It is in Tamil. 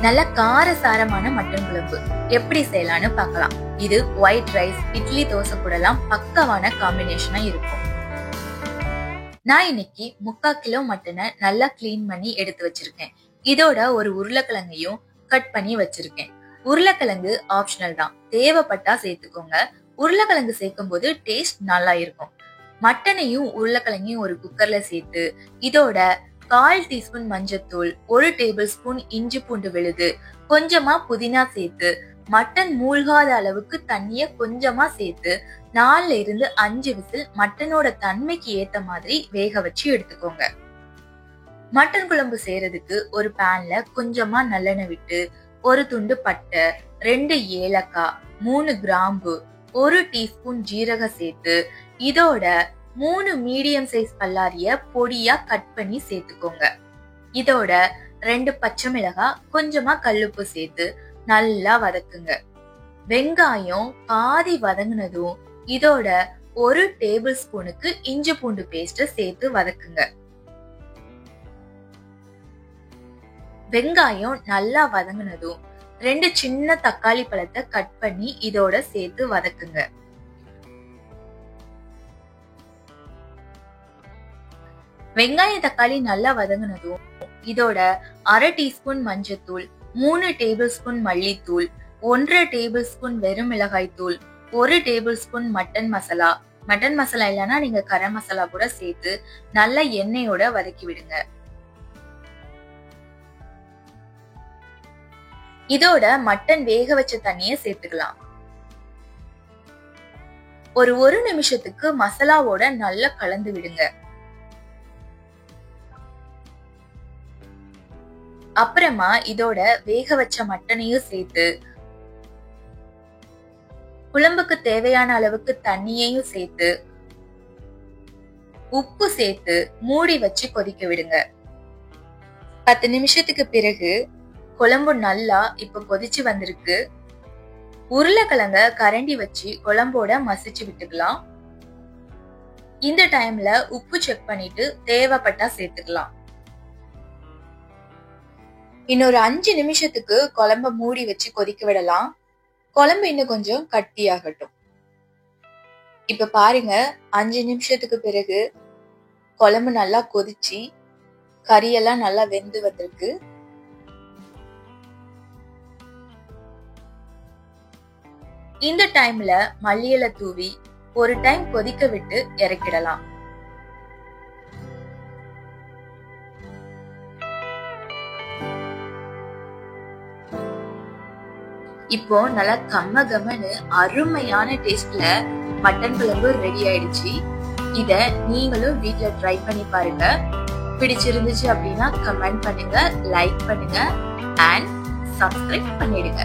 நல்ல காரசாரமான மட்டன் குழம்பு எப்படி செய்யலாம்னு பார்க்கலாம். இது ஒயிட் ரைஸ், இட்லி, தோசை கூடலாம் பக்கவான காம்பினேஷனா இருக்கும். நான் இன்னைக்கு 3/4 கிலோ மட்டனை நல்லா கிளீன் பண்ணி எடுத்து வச்சிருக்கேன். இதோட ஒரு உருளைக்கிழங்கையும் கட் பண்ணி வச்சிருக்கேன். உருளைக்கிழங்கு ஆப்ஷனல் தான், தேவைப்பட்டா சேர்த்துக்கோங்க. உருளைக்கிழங்கு சேர்க்கும் போது டேஸ்ட் நல்லா இருக்கும். மட்டனையும் உருளைக்கிழங்கையும் ஒரு குக்கர்ல சேர்த்து இதோட 1/4 டீஸ்பூன் மஞ்சத்தூள், 1 டேபிள் ஸ்பூன் இஞ்சி பூண்டு விழுது, கொஞ்சமா புதினா சேர்த்து மட்டன் மூழ்காத அளவுக்கு தண்ணிய கொஞ்சமா சேர்த்து 4ல இருந்து 5 விசில் மட்டனோட தன்மைக்கு ஏத்த மாதிரி வேக வச்சு எடுத்துக்கோங்க. மட்டன் குழம்பு செய்யறதுக்கு ஒரு பேன்ல கொஞ்சமா நல்லெண்ணெய் விட்டு 1 துண்டு பட்டை, 2 ஏலக்காய், 3 கிராம்பு, 1 டீஸ்பூன் ஜீரகம் சேர்த்து இதோட 3 மீடியம் சைஸ் பல்லாரிய பொடியா கட் பண்ணி சேர்த்துக்கோங்க. இதோட 2 பச்சை மிளகாய், கொஞ்சமா கல்லுப்பு சேர்த்து நல்லா வதக்குங்க. வெங்காயம் பாதி வதங்கினதும் இதோட 1 டேபிள் ஸ்பூனுக்கு இஞ்சி பூண்டு பேஸ்ட் சேர்த்து வதக்குங்க. வெங்காயம் நல்லா வதங்கினதும் 2 சின்ன தக்காளி பழத்தை கட் பண்ணி இதோட சேர்த்து வதக்குங்க. வெங்காய தக்காளி நல்லா வதங்கினதும் இதோட 1/2 டீஸ்பூன் மஞ்சத்தூள், 3 டேபிள் ஸ்பூன் மல்லித்தூள், 1 டேபிள் ஸ்பூன் வெறும் மிளகாய் தூள், 1 டேபிள் ஸ்பூன் மட்டன் மசாலா இல்லைன்னா நீங்க கரம் மசாலா கூட சேர்த்து நல்லா எண்ணெயோட வதக்கி விடுங்க. இதோட மட்டன் வேக வச்ச தண்ணிய சேர்த்துக்கலாம். ஒரு நிமிஷத்துக்கு மசாலாவோட நல்லா கலந்து விடுங்க. அப்புறமா இதோட வேக வச்ச மட்டனையும் சேர்த்து குழம்புக்கு தேவையான அளவுக்கு தண்ணியையும் சேர்த்து உப்பு சேர்த்து மூடி வச்சு கொதிக்க விடுங்க. 10 நிமிஷத்துக்கு பிறகு குழம்பு நல்லா இப்ப கொதிச்சு வந்திருக்கு. உருளைக்கிழங்க கரண்டி வச்சு குழம்போட மசிச்சு விட்டுக்கலாம். இந்த டைம்ல உப்பு செக் பண்ணிட்டு தேவைப்பட்டா சேர்த்துக்கலாம். இன்னொரு 5 நிமிஷத்துக்கு குழம்ப மூடி வச்சு கொதிக்க விடலாம். குழம்பு இன்னும் கொஞ்சம் கட்டியாகட்டும். இப்ப பாருங்க, 5 நிமிஷத்துக்கு பிறகு குழம்பு நல்லா கொதிச்சு கறியெல்லாம் நல்லா வெந்து வந்திருக்கு. இந்த டைம்ல மல்லி இலை தூவி ஒரு டைம் கொதிக்க விட்டு இறக்கிடலாம். இப்போ நல்லா கம்ம கம்மன்னு அருமையான டேஸ்ட்ல மட்டன் குழம்பு ரெடி ஆயிடுச்சு. இத நீங்களும் வீட்ல ட்ரை பண்ணி பாருங்க. பிடிச்சிருந்துச்சு அப்படின்னா கமெண்ட் பண்ணுங்க, லைக் பண்ணுங்க அண்ட் சப்ஸ்கிரைப் பண்ணிடுங்க.